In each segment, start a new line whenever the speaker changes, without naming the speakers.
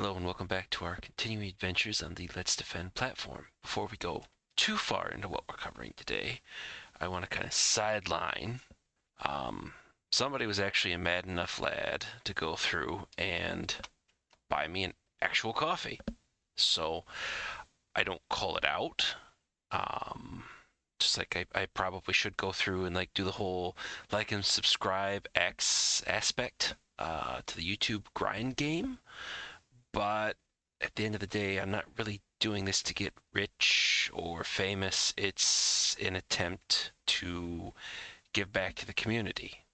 Hello and welcome back to our continuing adventures on the Let's Defend platform. Before we go too far into what we're covering today, I want to kind of sideline. Somebody was actually a mad enough lad to go through and buy me an actual coffee. So I don't call it out. Just like I probably should go through and like do the whole like and subscribe X aspect to the YouTube grind game. But at the end of the day, I'm not really doing this to get rich or famous. It's an attempt to give back to the community.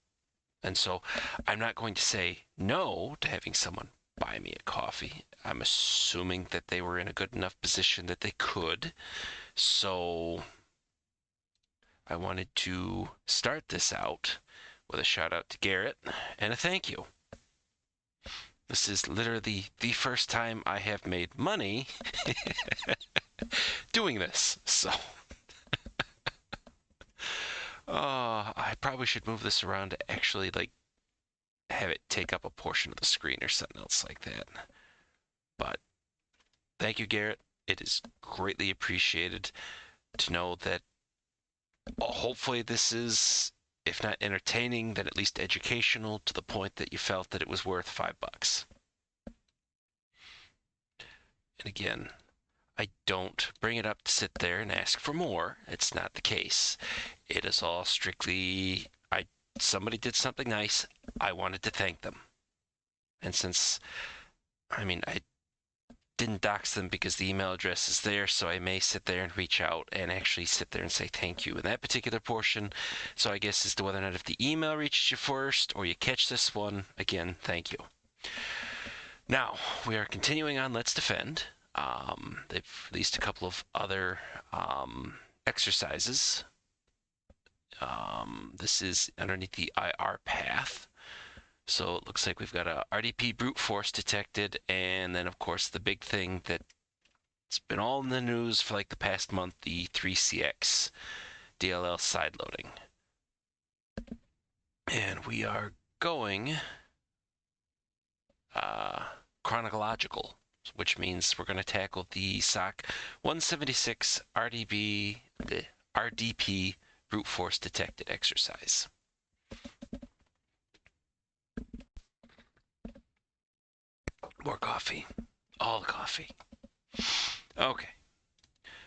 And so I'm not going to say no to having someone buy me a coffee. I'm assuming that they were in a good enough position that they could. So I wanted to start this out with a shout out to Garrett and a thank you. This is literally the first time I have made money doing this. So, I probably should move this around to actually like have it take up a portion of the screen or something else like that. But thank you, Garrett. It is greatly appreciated to know that hopefully this is, if not entertaining, then at least educational to the point that you felt that it was worth $5. And again, I don't bring it up to sit there and ask for more. It's not the case. It is all strictly, somebody did something nice. I wanted to thank them. And since, I didn't dox them because the email address is there, so I may sit there and reach out and actually sit there and say thank you in that particular portion. So I guess as to whether or not if the email reaches you first or you catch this one, again, thank you. Now, we are continuing on Let's Defend. They've released a couple of other exercises. This is underneath the IR path. So it looks like we've got a RDP brute force detected, and then of course the big thing that's been all in the news for like the past month, the 3CX DLL sideloading. And we are going chronological, which means we're going to tackle the SOC176 RDP brute force detected exercise. More coffee. All the coffee. Okay.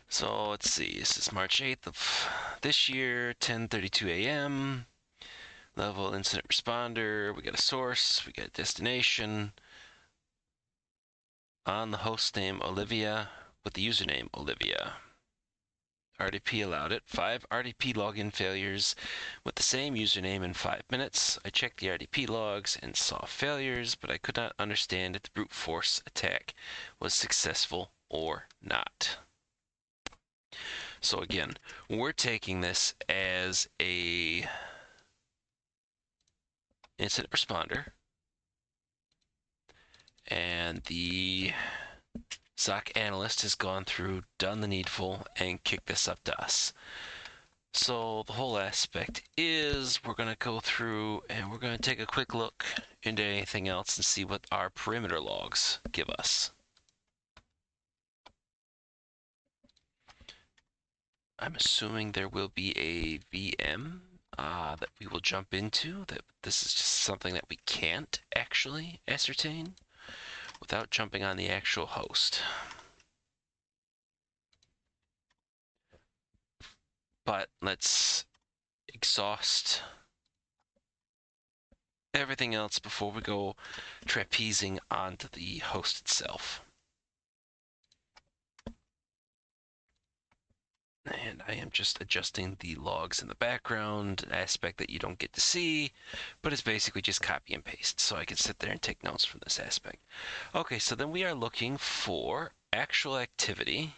So let's see. This is March 8th of this year, 10:32 a.m. Level incident responder. We got a source. We got a destination. On the host name Olivia with the username Olivia. RDP allowed it. 5 RDP login failures with the same username in 5 minutes. I checked the RDP logs and saw failures, but I could not understand if the brute force attack was successful or not. So again, we're taking this as a incident responder, and the SOC analyst has gone through, done the needful, and kicked this up to us. So the whole aspect is we're going to go through and we're going to take a quick look into anything else and see what our perimeter logs give us. I'm assuming there will be a VM that we will jump into, that this is just something that we can't actually ascertain without jumping on the actual host. But let's exhaust everything else before we go trapezing onto the host itself. And I am just adjusting the logs in the background, an aspect that you don't get to see, but it's basically just copy and paste, so I can sit there and take notes from this aspect. Okay, so then we are looking for actual activity.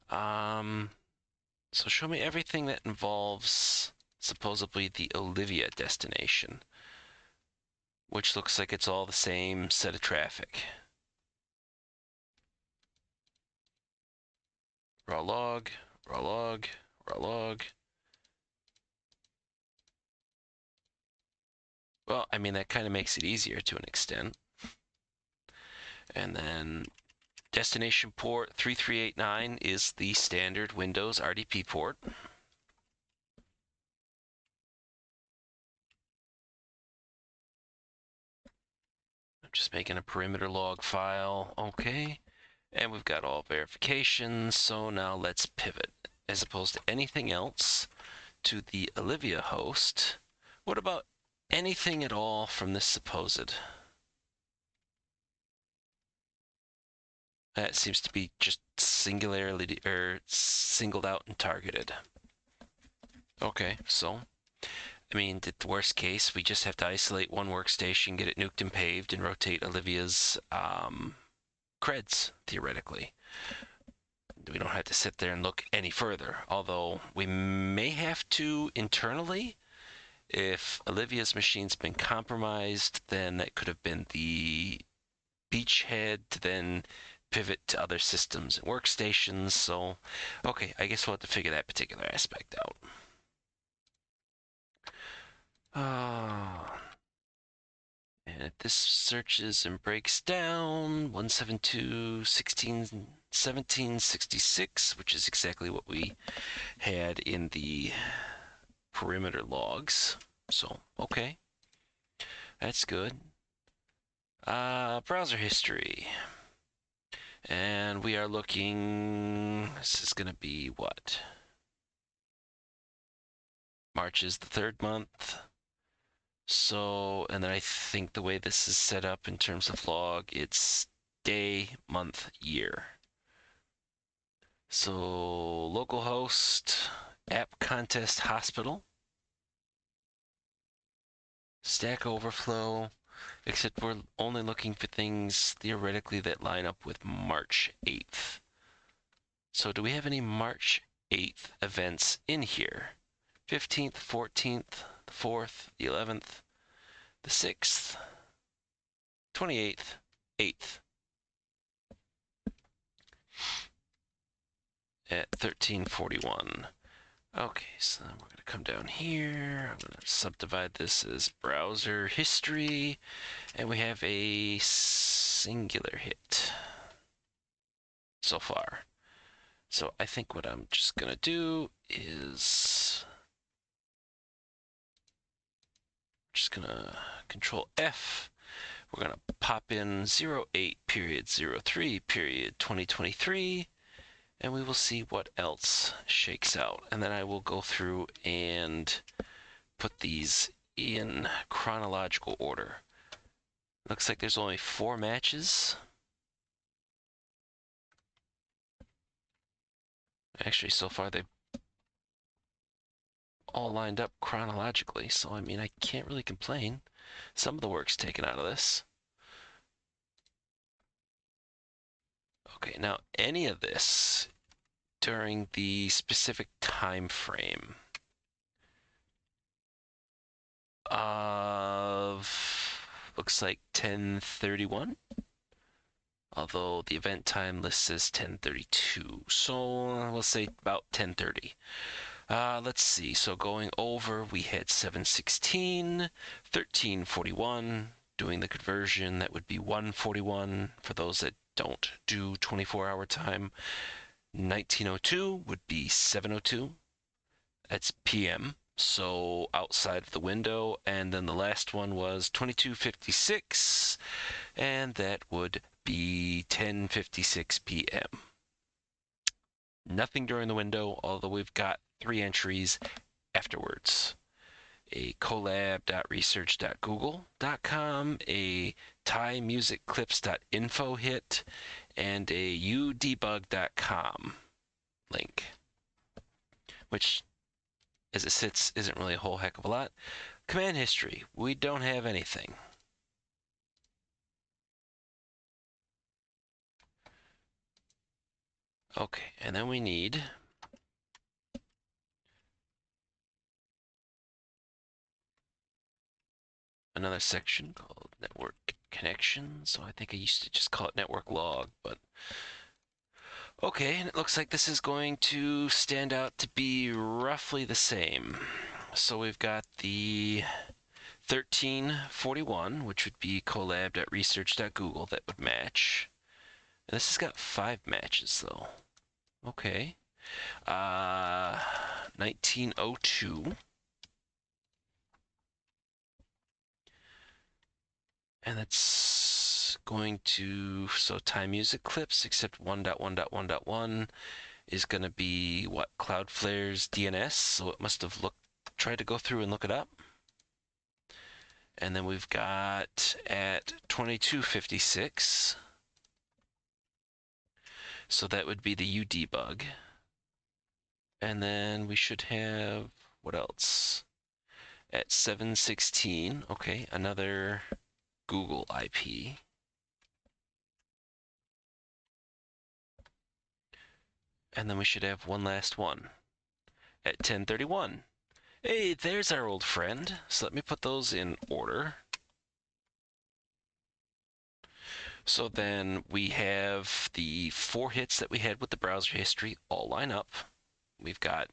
So show me everything that involves supposedly the Olivia destination, which looks like it's all the same set of traffic. Raw log, raw log, raw log. Well, I mean, that kind of makes it easier to an extent. And then destination port 3389 is the standard Windows RDP port. I'm just making a perimeter log file. Okay. And we've got all verifications. So now let's pivot. As opposed to anything else, to the Olivia host. What about anything at all from this supposed? That seems to be just singularly or singled out and targeted. Okay, so I mean, the worst case, we just have to isolate one workstation, get it nuked and paved, and rotate Olivia's creds, theoretically. We don't have to sit there and look any further, although we may have to internally. If Olivia's machine's been compromised, then that could have been the beachhead to then pivot to other systems and workstations. So, okay, I guess we'll have to figure that particular aspect out. And if this searches and breaks down 172.16.17.66, which is exactly what we had in the perimeter logs. So, okay. That's good. Browser history. And we are looking, this is going to be what? March is the third month. So, and then I think the way this is set up in terms of log, it's day, month, year. So, localhost, app contest hospital, Stack Overflow, except we're only looking for things theoretically that line up with March 8th. So do we have any March 8th events in here? 15th, 14th, the 4th, the 11th, the 6th, 28th, 8th. At 1341. Okay, so then we're going to come down here. I'm going to subdivide this as browser history, and we have a singular hit so far. So I think what I'm just going to do is just going to Control F. We're going to pop in 08 period 03 period 2023. And we will see what else shakes out. And then I will go through and put these in chronological order. Looks like there's only 4 matches. Actually, so far they've all lined up chronologically, so I mean, I can't really complain. Some of the work's taken out of this. Okay, now any of this during the specific time frame of looks like 1031, although the event time list says 1032, so we'll say about 1030. Let's see, so going over, we had 716, 1341, doing the conversion, that would be 141 for those that don't do 24-hour time. 1902 would be 702. That's PM, so outside of the window. And then the last one was 2256, and that would be 10:56 p.m. Nothing during the window, although we've got 3 entries afterwards. A collab.research.google.com, a thaimusicclips.info hit, and a udebug.com link, which, as it sits, isn't really a whole heck of a lot. Command history, we don't have anything. Okay, and then we need another section called network connection. So I think I used to just call it network log, but okay, and it looks like this is going to stand out to be roughly the same. So we've got the 1341, which would be collab.research.google, that would match. And this has got 5 matches, though. Okay. 1902. And that's going to, so time music clips, except 1.1.1.1 is going to be what? Cloudflare's DNS. So it must have tried to go through and look it up. And then we've got at 2256. So that would be the udebug. And then we should have, what else? At 716, okay, another Google IP. And then we should have one last one at 1031. Hey, there's our old friend. So let me put those in order. So then we have the 4 hits that we had with the browser history all line up. We've got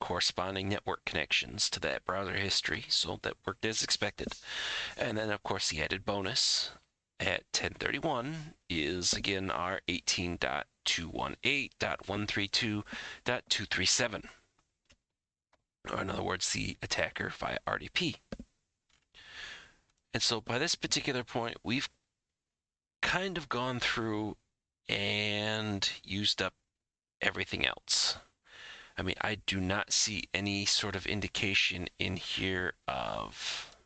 corresponding network connections to that browser history, so that worked as expected. And then, of course, the added bonus at 1031 is, again, our 18.218.132.237. Or in other words, the attacker via RDP. And so by this particular point, we've kind of gone through and used up everything else. I mean, I do not see any sort of indication in here of...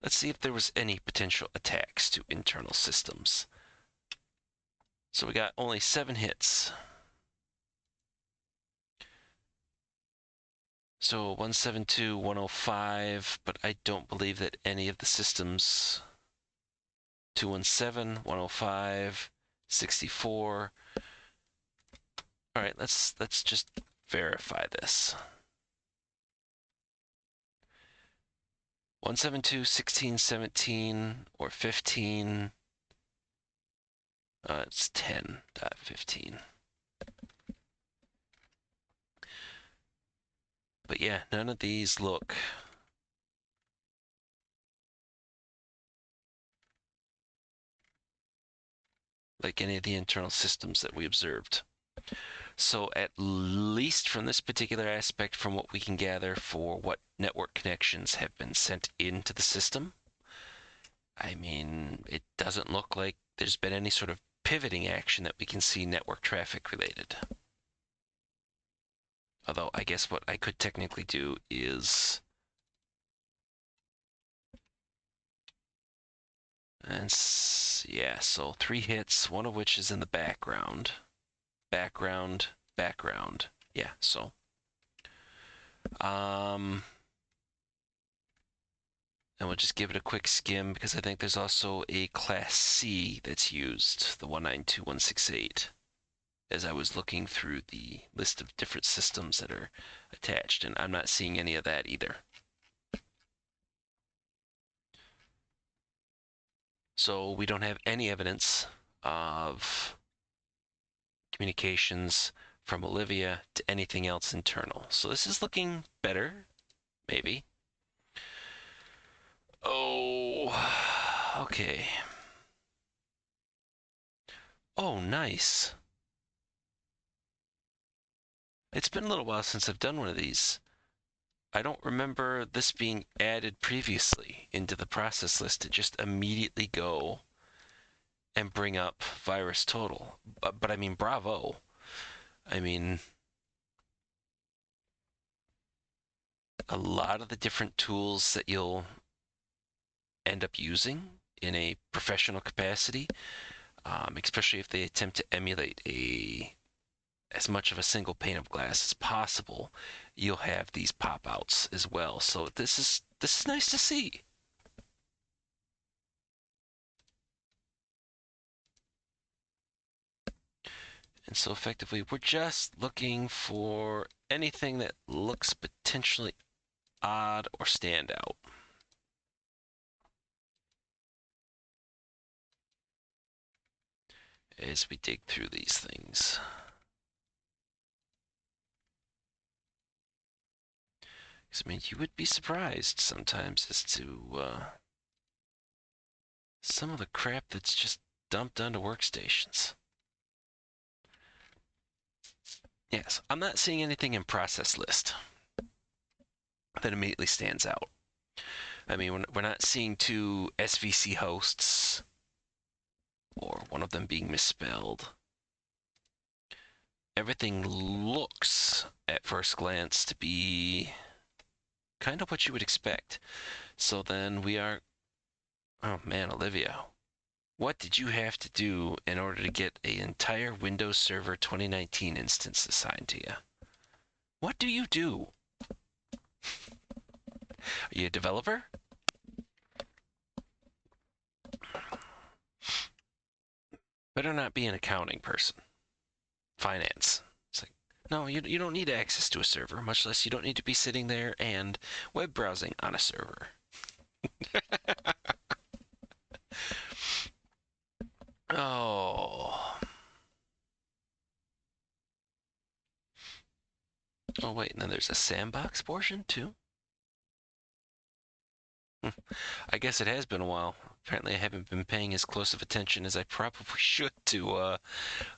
Let's see if there was any potential attacks to internal systems. So we got only 7 hits. So 172.105, but I don't believe that any of the systems... 217, 105, 64. All right, let's just verify this. 172, 16, 17, or 15. It's 10.15. But yeah, none of these look like any of the internal systems that we observed. So at least from this particular aspect, from what we can gather for what network connections have been sent into the system, I mean, it doesn't look like there's been any sort of pivoting action that we can see network traffic related. Although I guess what I could technically do is... And yeah, so 3 hits, one of which is in the background. Background. Yeah, so. And we'll just give it a quick skim because I think there's also a Class C that's used, the 192168, as I was looking through the list of different systems that are attached, and I'm not seeing any of that either. So we don't have any evidence of communications from Olivia to anything else internal. So this is looking better, maybe. Oh, okay. Oh, nice. It's been a little while since I've done one of these. I don't remember this being added previously into the process list to just immediately go and bring up virus total. But I mean, bravo. I mean, a lot of the different tools that you'll end up using in a professional capacity, especially if they attempt to emulate as much of a single pane of glass as possible, you'll have these pop-outs as well. So this is nice to see. And so effectively, we're just looking for anything that looks potentially odd or stand out. As we dig through these things. 'Cause, I mean, you would be surprised sometimes as to some of the crap that's just dumped onto workstations. Yes, I'm not seeing anything in process list that immediately stands out. I mean, we're not seeing two SVC hosts or one of them being misspelled. Everything looks, at first glance, to be kind of what you would expect. So then we are, oh man, Olivia, what did you have to do in order to get an entire Windows Server 2019 instance assigned to you? What do you do? Are you a developer? Better not be an accounting person. Finance. It's like, no, you don't need access to a server, much less you don't need to be sitting there and web browsing on a server. Oh. Oh, wait, and then there's a sandbox portion, too? I guess it has been a while. Apparently, I haven't been paying as close of attention as I probably should to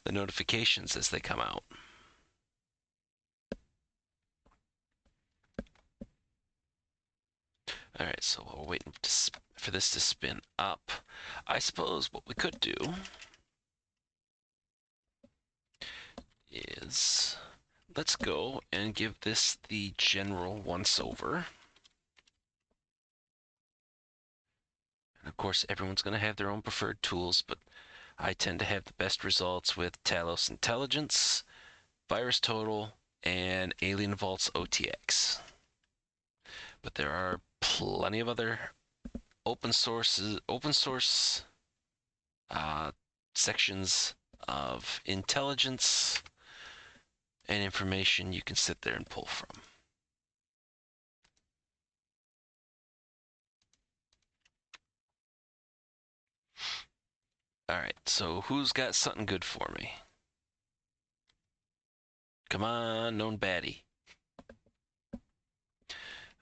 the notifications as they come out. All right, so while we're waiting for this to spin up, I suppose what we could do is let's go and give this the general once-over. And of course, everyone's going to have their own preferred tools, but I tend to have the best results with Talos Intelligence, VirusTotal, and Alien Vault's OTX. But there are plenty of other open source sections of intelligence and information you can sit there and pull from. All right, so who's got something good for me? Come on, known baddie.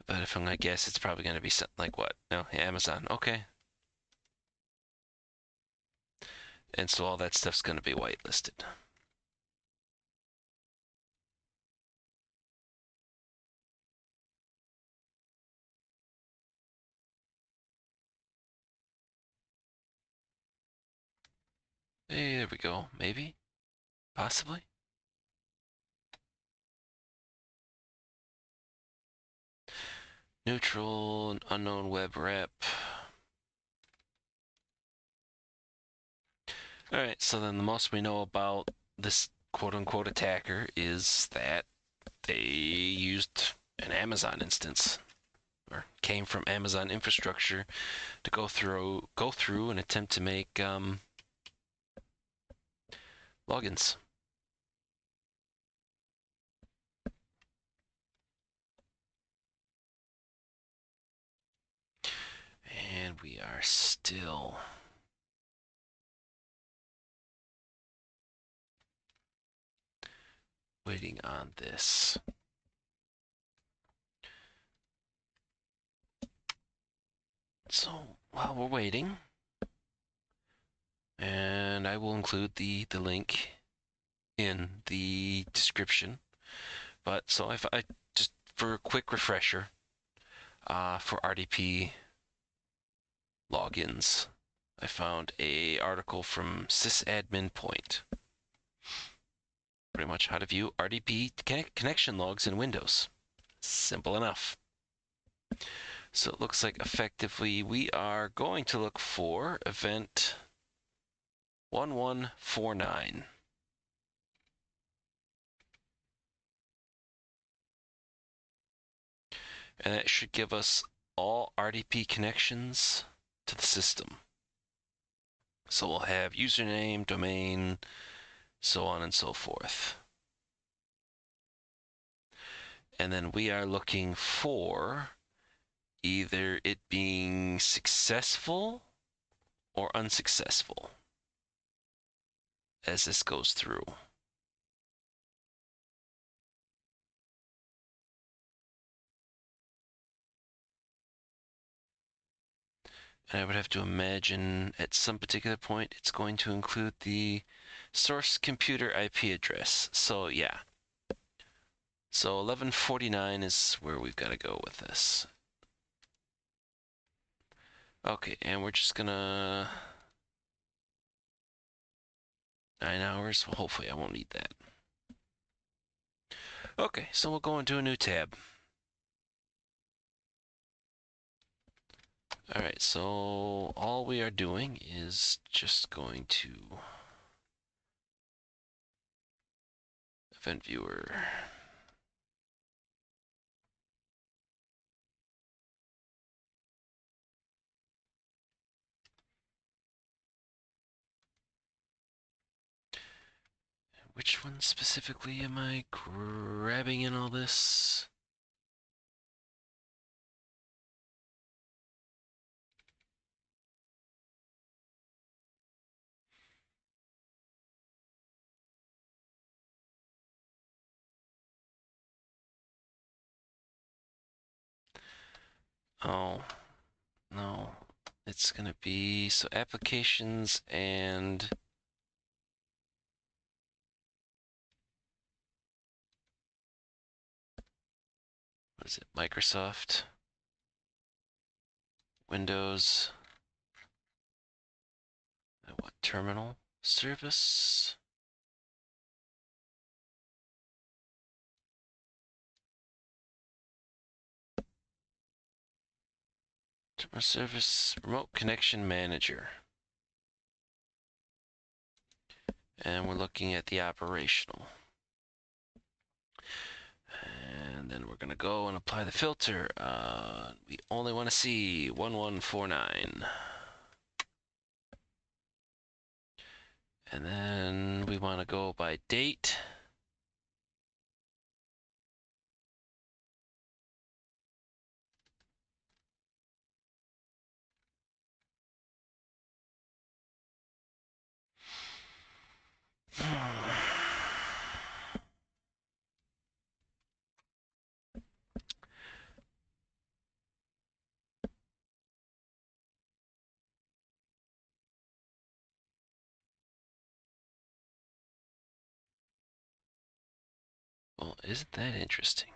But if I'm gonna guess, it's probably gonna be something like what? No, Amazon. Okay. And so all that stuff's gonna be whitelisted. Hey, there we go. Maybe, possibly. Neutral, unknown web rep. All right, so then the most we know about this quote-unquote attacker is that they used an Amazon instance or came from Amazon infrastructure to go through and attempt to make logins. And we are still waiting on this. So while we're waiting, and I will include the link in the description. But so if I just for a quick refresher, for RDP logins, I found a article from sysadmin point. Pretty much how to view RDP connection logs in Windows. Simple enough. So it looks like effectively we are going to look for event 1149. And that should give us all RDP connections to the system. So we'll have username, domain, so on and so forth. And then we are looking for either it being successful or unsuccessful as this goes through. And I would have to imagine at some particular point it's going to include the source computer IP address. So yeah. So 1149 is where we've got to go with this. Okay, and we're just gonna 9 hours. Well, hopefully I won't need that. Okay, so we'll go into a new tab. All right, so all we are doing is just going to event viewer. Which one specifically am I grabbing in all this? Oh, no. It's gonna be so applications and what is it? Microsoft, Windows, what terminal service? Terminal service, remote connection manager. And we're looking at the operational. And then we're going to go and apply the filter. We only want to see 1149. And then we want to go by date. Well, isn't that interesting?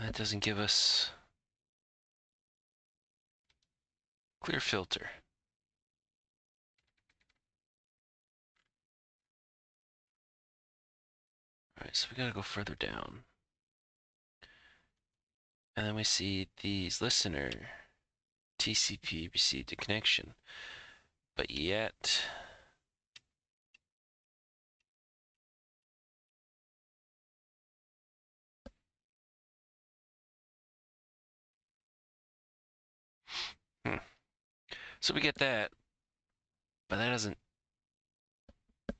That doesn't give us clear filter. All right, so we got to go further down. And then we see these listener TCP received a connection, but yet so we get that, but that doesn't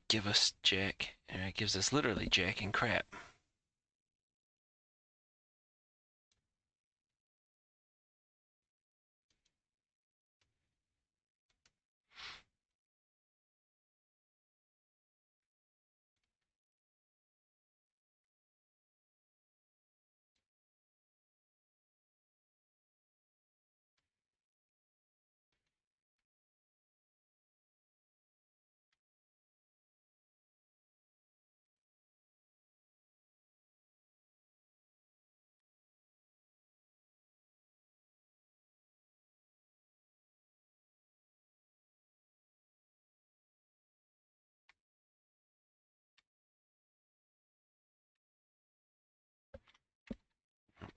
give us jack, and it gives us literally jack and crap.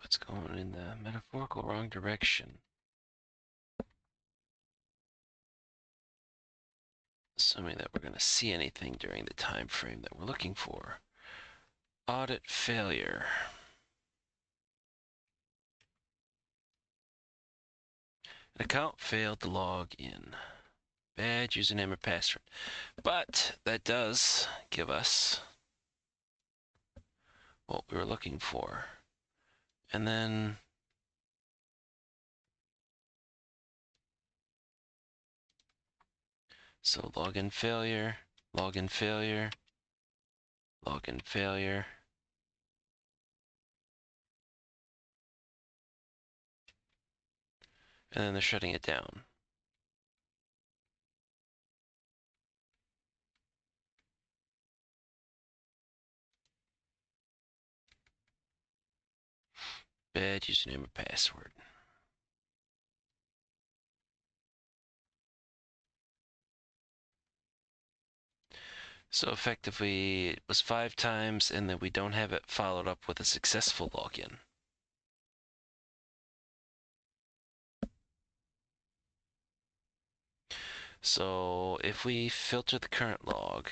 What's going in the metaphorical wrong direction? Assuming that we're going to see anything during the time frame that we're looking for. Audit failure. An account failed to log in. Bad username or password. But that does give us what we were looking for. And then so login failure, login failure, login failure. And then they're shutting it down. Bad username or password. So effectively, it was 5 times, and then we don't have it followed up with a successful login. So if we filter the current log,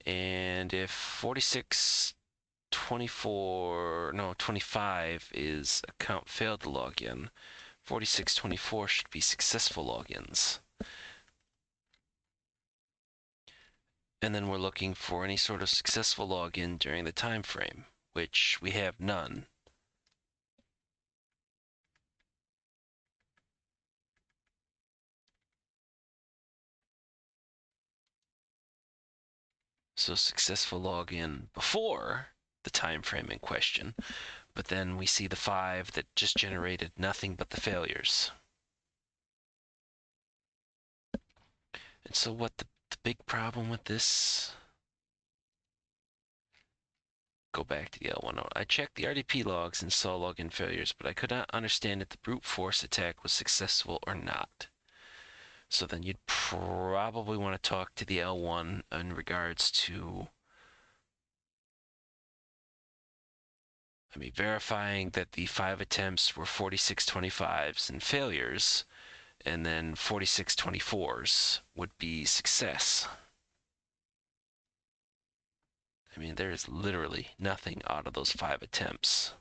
and if 25 is account failed to log in, 4624 should be successful logins. And then we're looking for any sort of successful login during the time frame, which we have none. So successful login before the time frame in question, but then we see the 5 that just generated nothing but the failures. And so what the big problem with this, go back to the L1 note. I checked the RDP logs and saw login failures, but I could not understand if the brute force attack was successful or not. So then you'd probably want to talk to the L1 in regards to, verifying that the 5 attempts were 4625s and failures, and then 4624s would be success. There is literally nothing out of those 5 attempts.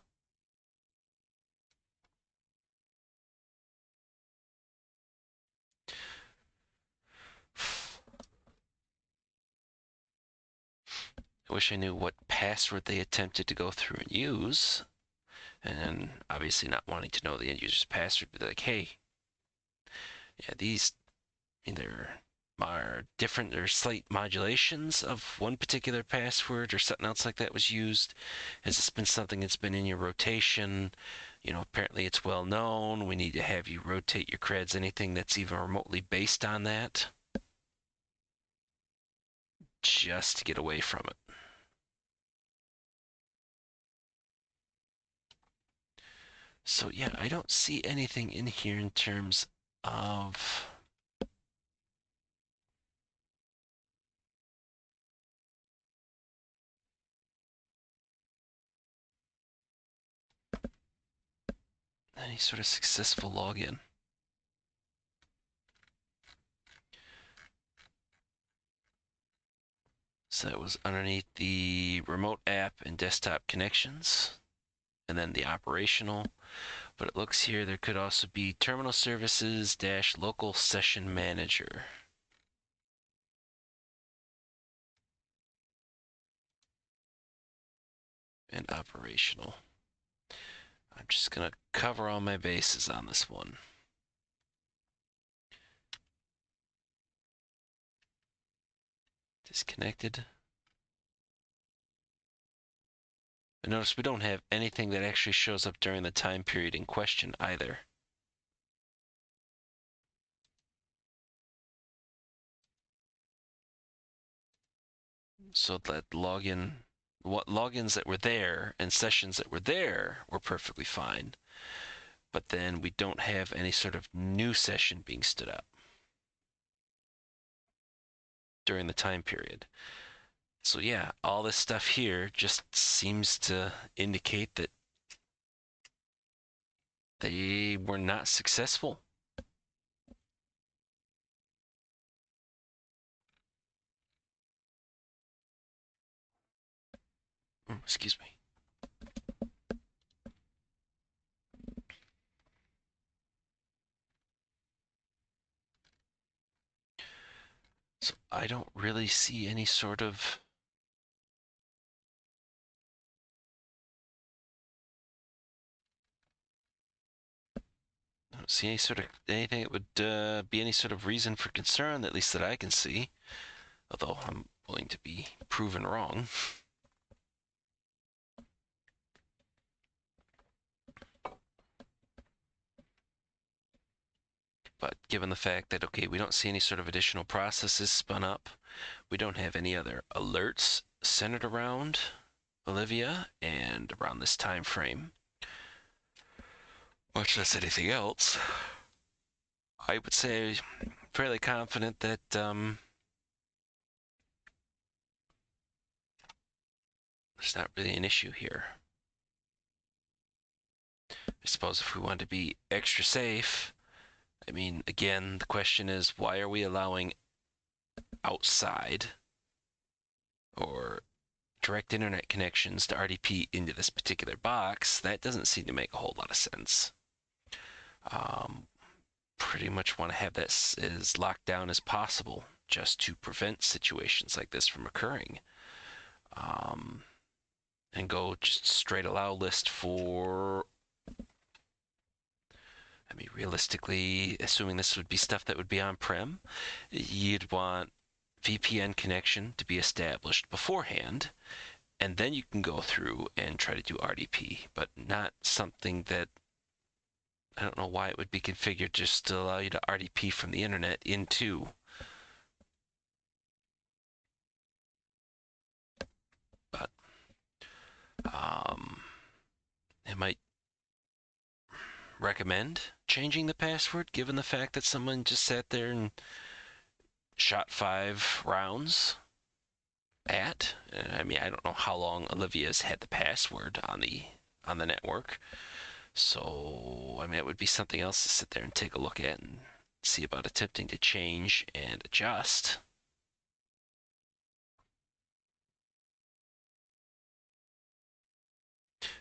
I wish I knew what password they attempted to go through and use, and obviously not wanting to know the end user's password, but like, hey, yeah, these, there are different or slight modulations of one particular password or something else like that was used. Has this been something that's been in your rotation? Apparently it's well known. We need to have you rotate your creds, anything that's even remotely based on that, just to get away from it. So yeah, I don't see anything in here in terms of any sort of successful login. So that was underneath the remote app and desktop connections, and then the operational. But it looks here there could also be terminal services - local session manager. And operational. I'm just going to cover all my bases on this one. Disconnected. And notice we don't have anything that actually shows up during the time period in question either. So that what logins that were there and sessions that were there were perfectly fine. But then we don't have any sort of new session being stood up during the time period. So yeah, all this stuff here just seems to indicate that they were not successful. Excuse me. So I don't really see any sort of don't see any sort of anything that would be any sort of reason for concern, at least that I can see. Although I'm willing to be proven wrong. But given the fact that, okay, we don't see any sort of additional processes spun up, we don't have any other alerts centered around Olivia and around this time frame, much less anything else, I would say fairly confident that there's not really an issue here. I suppose if we want to be extra safe, I mean, again, the question is, why are we allowing outside or direct internet connections to RDP into this particular box? That doesn't seem to make a whole lot of sense. Pretty much want to have that as locked down as possible just to prevent situations like this from occurring. And go just straight allow list for, I mean, realistically, assuming this would be stuff that would be on-prem, you'd want VPN connection to be established beforehand, and then you can go through and try to do RDP, but not something that, I don't know why it would be configured just to allow you to RDP from the internet into. But it might recommend changing the password given the fact that someone just sat there and shot 5 rounds at. I mean, I don't know how long Olivia's had the password on the network. So, I mean, it would be something else to sit there and take a look at and see about attempting to change and adjust.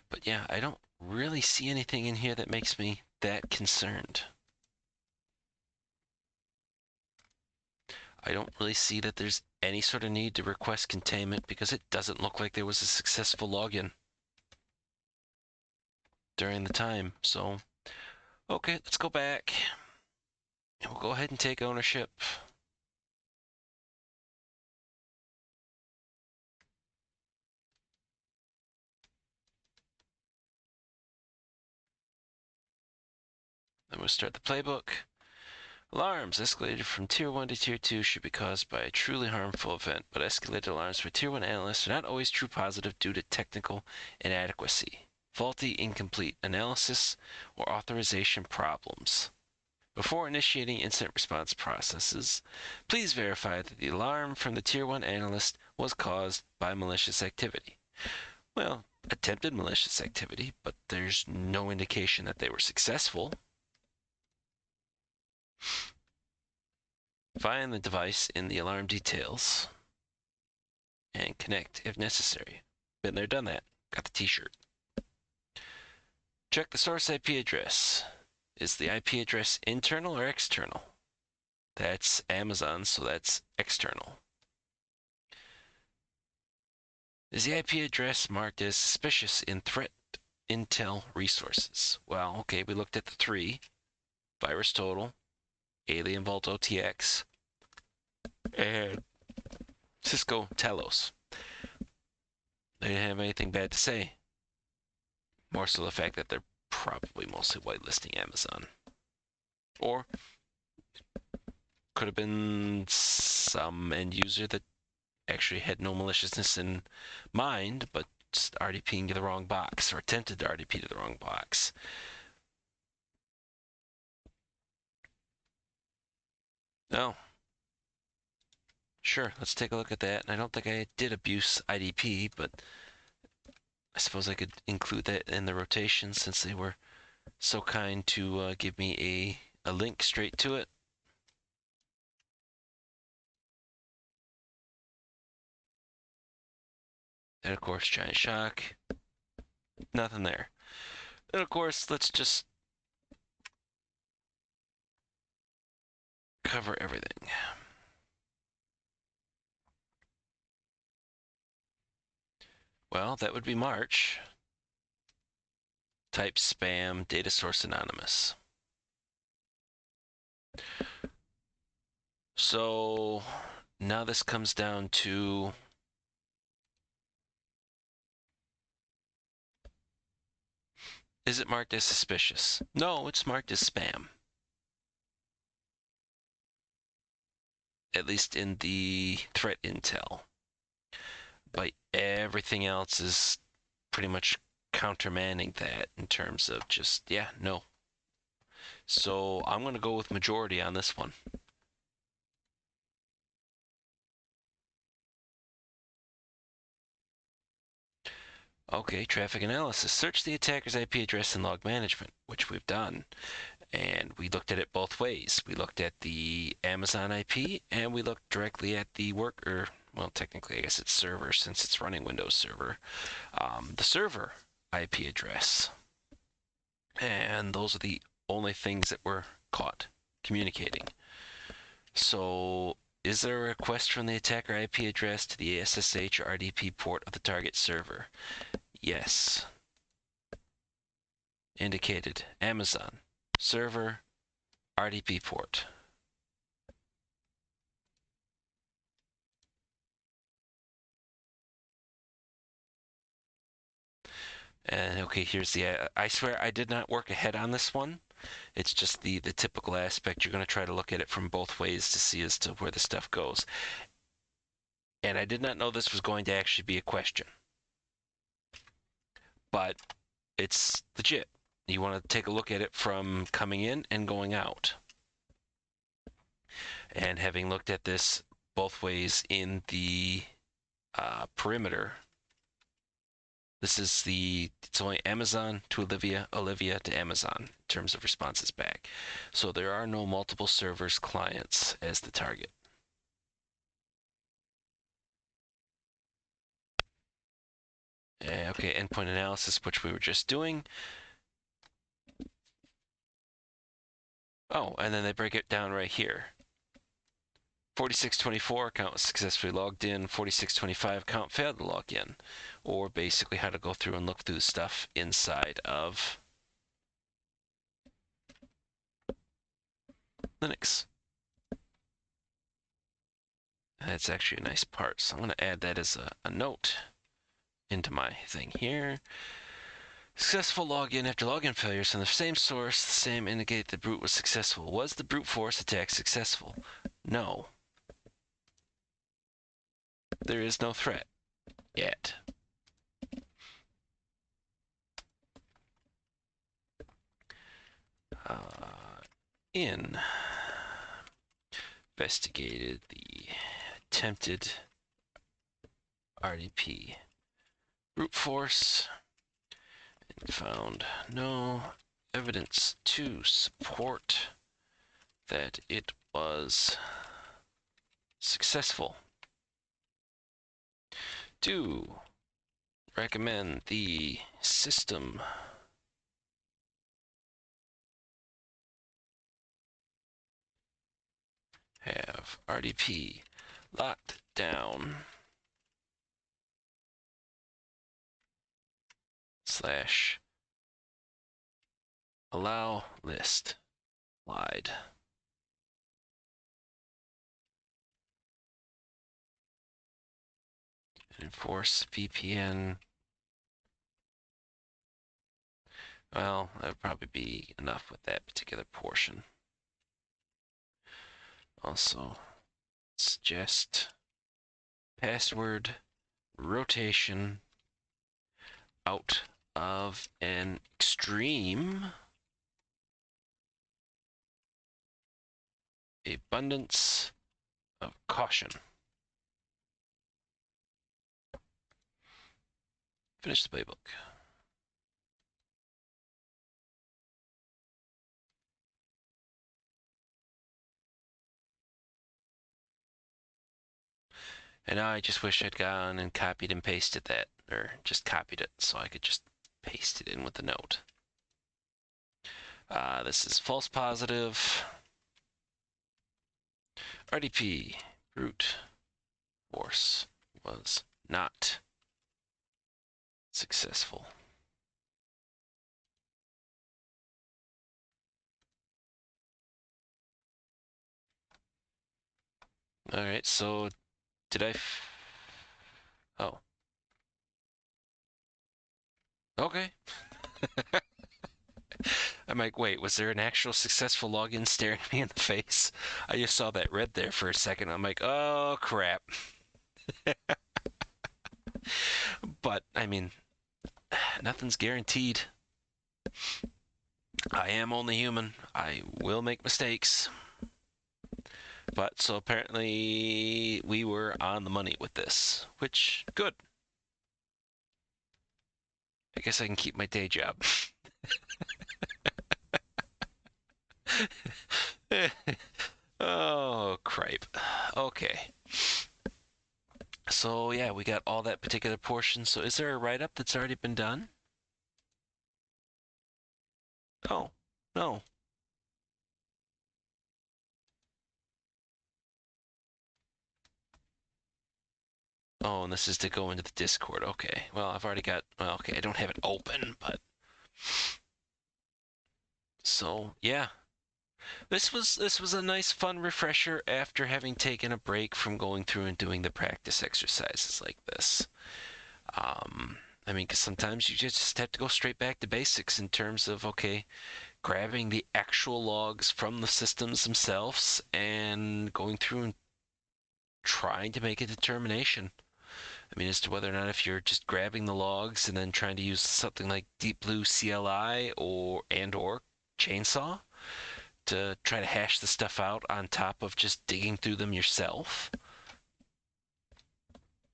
But yeah, I don't really see anything in here that makes me that concerned. I don't really see that there's any sort of need to request containment because it doesn't look like there was a successful login during the time. So, okay, let's go back. And we'll go ahead and take ownership. Then we'll start the playbook. Alarms escalated from Tier 1 to Tier 2 should be caused by a truly harmful event, but escalated alarms for Tier 1 analysts are not always true positive due to technical inadequacy, faulty incomplete analysis, or authorization problems. Before initiating incident response processes, please verify that the alarm from the Tier 1 analyst was caused by malicious activity. Well, attempted malicious activity, but there's no indication that they were successful. Find the device in the alarm details and connect if necessary. Been there, done that. Got the t-shirt. Check the source IP address. Is the IP address internal or external? That's Amazon, so that's external. Is the IP address marked as suspicious in threat intel resources? Well, okay, we looked at the 3. Virus total, Alien Vault OTX, and Cisco Talos. They didn't have anything bad to say. More so the fact that they're probably mostly whitelisting Amazon. Or could have been some end user that actually had no maliciousness in mind, but just RDPing to the wrong box, or attempted to RDP to the wrong box. Oh. Sure, let's take a look at that. And I don't think I did abuse IDP, but I suppose I could include that in the rotation since they were so kind to give me a link straight to it. And of course, Giant Shock. Nothing there. And of course, let's just cover everything. Well, that would be March. Type spam, data source anonymous. So now this comes down to is it marked as suspicious? No, it's marked as spam. At least in the threat intel. But everything else is pretty much countermanding that in terms of just, yeah, no. So I'm going to go with majority on this one. Okay, traffic analysis. Search the attacker's IP address in log management, which we've done. And we looked at it both ways. We looked at the Amazon IP and we looked directly at the worker. Well, technically, I guess it's server since it's running Windows Server. The server IP address. And those are the only things that were caught communicating. So, is there a request from the attacker IP address to the SSH or RDP port of the target server? Yes. Indicated Amazon server RDP port. And okay, here's the. I swear I did not work ahead on this one. It's just the typical aspect. You're going to try to look at it from both ways to see as to where the stuff goes. And I did not know this was going to actually be a question, but it's legit. You want to take a look at it from coming in and going out. And having looked at this both ways in the perimeter, this is it's only Amazon to Olivia, Olivia to Amazon in terms of responses back. So there are no multiple servers clients as the target. Okay, endpoint analysis, which we were just doing. Oh, and then they break it down right here. 4624 account was successfully logged in. 4625 account failed to log in. Or basically how to go through and look through the stuff inside of Linux. That's actually a nice part. So I'm going to add that as a note into my thing here. Successful login after login failures from the same source, the same indicate the brute was successful. Was the brute force attack successful? No. There is no threat yet. Investigated the attempted RDP brute force and found no evidence to support that it was successful. Do recommend the system have RDP locked down / allow list applied. Enforce VPN. Well, that would probably be enough with that particular portion. Also, suggest password rotation out of an extreme abundance of caution. Finish the playbook. And now I just wish I'd gone and copied and pasted that, or just copied it so I could just paste it in with the note. This is false positive. RDP brute force was not successful. All right, so did I? Oh, okay. I'm like, wait, was there an actual successful login staring me in the face? I just saw that red there for a second. I'm like, oh crap. But I mean, nothing's guaranteed. I am only human. I will make mistakes. But so apparently we were on the money with this, which good. I guess I can keep my day job. Oh, cripe. Okay. So yeah, we got all that particular portion. So is there a write-up that's already been done? Oh, no. Oh, and this is to go into the Discord. Okay. Well, I've already got. Well, okay, I don't have it open, but so yeah, this was a nice, fun refresher after having taken a break from going through and doing the practice exercises like this. I mean, because sometimes you just have to go straight back to basics in terms of okay, grabbing the actual logs from the systems themselves and going through and trying to make a determination. I mean, as to whether or not if you're just grabbing the logs and then trying to use something like Deep Blue CLI or Chainsaw to try to hash the stuff out on top of just digging through them yourself.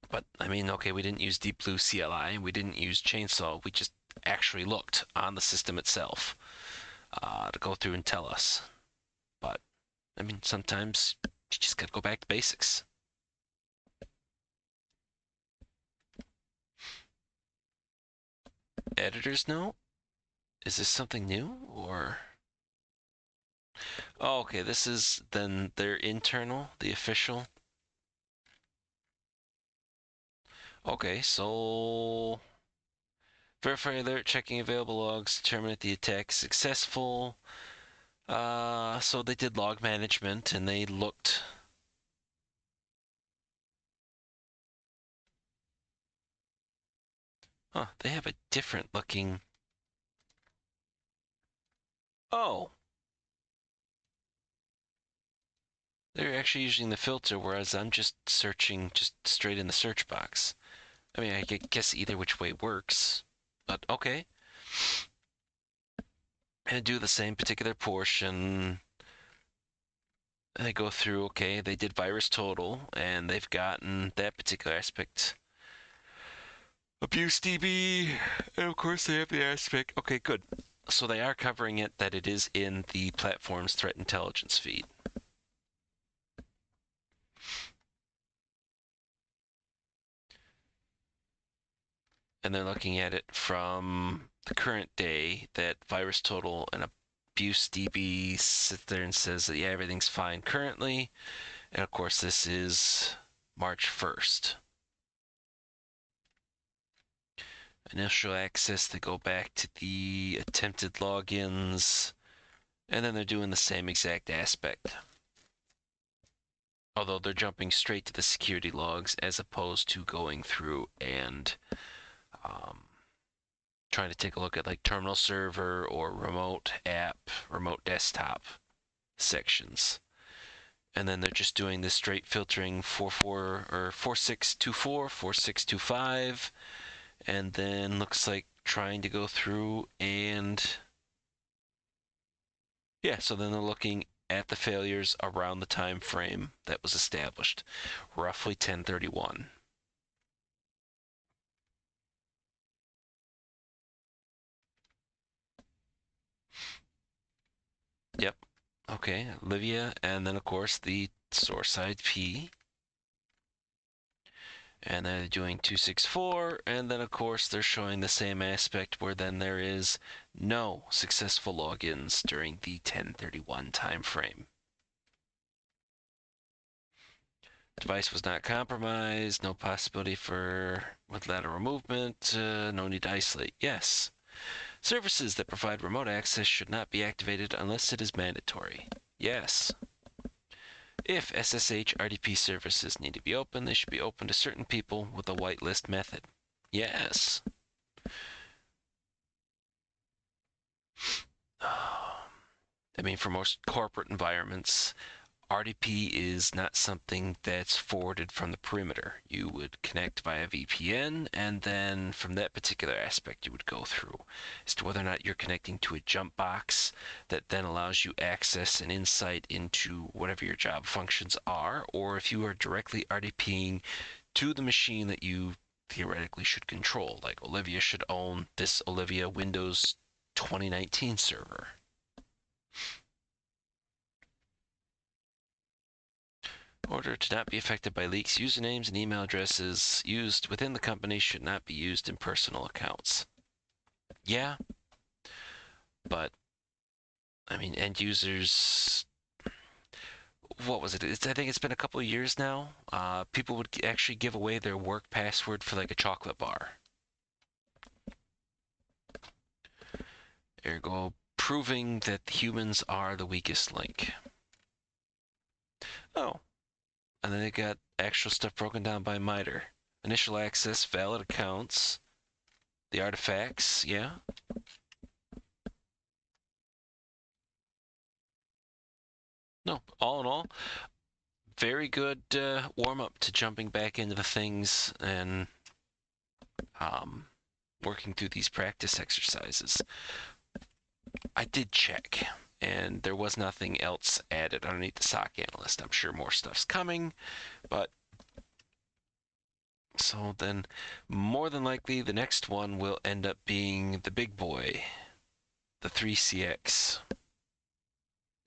But I mean, okay, we didn't use Deep Blue CLI, we didn't use Chainsaw, we just actually looked on the system itself to go through and tell us. But I mean, sometimes you just gotta go back to basics. Editor's note? Is this something new or? Oh, okay, this is then their internal, the official. Okay, so verify alert, checking available logs, determine if the attack is successful. So they did log management and they looked. Huh, they have a different looking. Oh, they're actually using the filter, whereas I'm just searching just straight in the search box. I mean, I guess either which way works, but okay. And do the same particular portion. They go through, okay, they did virus total, and they've gotten that particular aspect. Abuse DB, and of course they have the aspect. Okay, good. So they are covering it that it is in the platform's threat intelligence feed. And they're looking at it from the current day that virus total and abuse DB sits there and says that yeah, everything's fine currently. And of course, this is March 1st. Initial access, they go back to the attempted logins, and then they're doing the same exact aspect. Although they're jumping straight to the security logs as opposed to going through and trying to take a look at like terminal server or remote app, remote desktop sections. And then they're just doing this straight filtering 44 or 4624, 4625, and then looks like trying to go through and yeah, so then they're looking at the failures around the time frame that was established, roughly 1031. Yep. Okay, Olivia, and then of course the source IP. And then they're doing 264, and then of course they're showing the same aspect where then there is no successful logins during the 1031 time frame. Device was not compromised, no possibility for with lateral movement, no need to isolate. Yes. Services that provide remote access should not be activated unless it is mandatory. Yes. If SSH RDP services need to be open, they should be open to certain people with a whitelist method. Yes. I mean, for most corporate environments, RDP is not something that's forwarded from the perimeter. You would connect via VPN, and then from that particular aspect, you would go through as to whether or not you're connecting to a jump box that then allows you access and insight into whatever your job functions are, or if you are directly RDPing to the machine that you theoretically should control. Like Olivia should own this Olivia Windows 2019 server. In order to not be affected by leaks, usernames and email addresses used within the company should not be used in personal accounts. Yeah, but I mean, end users. What was it? I think it's been a couple of years now. People would actually give away their work password for like a chocolate bar. Ergo, proving that humans are the weakest link. Oh, and then they got actual stuff broken down by MITRE. Initial access, valid accounts, the artifacts, yeah. No, all in all, very good warm-up to jumping back into the things and working through these practice exercises. I did check, and there was nothing else added underneath the SOC analyst. I'm sure more stuff's coming, but so then more than likely the next one will end up being the big boy, the 3CX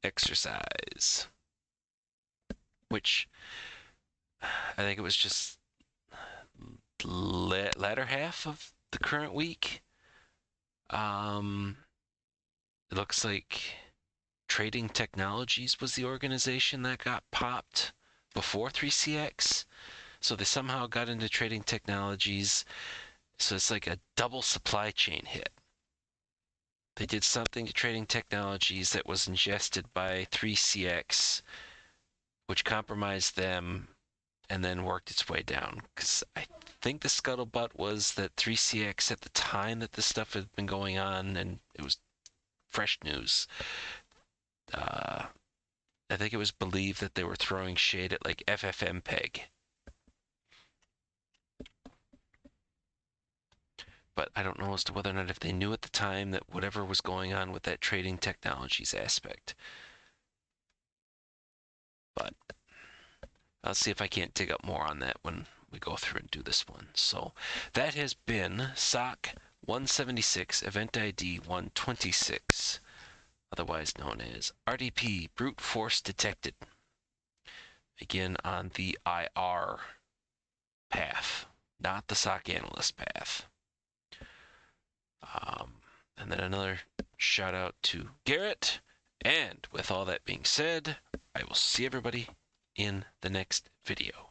exercise, which I think it was just latter half of the current week. It looks like Trading Technologies was the organization that got popped before 3CX. So they somehow got into Trading Technologies. So it's like a double supply chain hit. They did something to Trading Technologies that was ingested by 3CX, which compromised them and then worked its way down. Because I think the scuttlebutt was that 3CX at the time that this stuff had been going on, and it was fresh news, I think it was believed that they were throwing shade at like FFmpeg. But I don't know as to whether or not if they knew at the time that whatever was going on with that Trading Technologies aspect. But I'll see if I can't dig up more on that when we go through and do this one. So that has been SOC 176 EventID 126, otherwise known as RDP brute force detected. Again, on the IR path, not the SOC analyst path. And then another shout out to Garrett. And with all that being said, I will see everybody in the next video.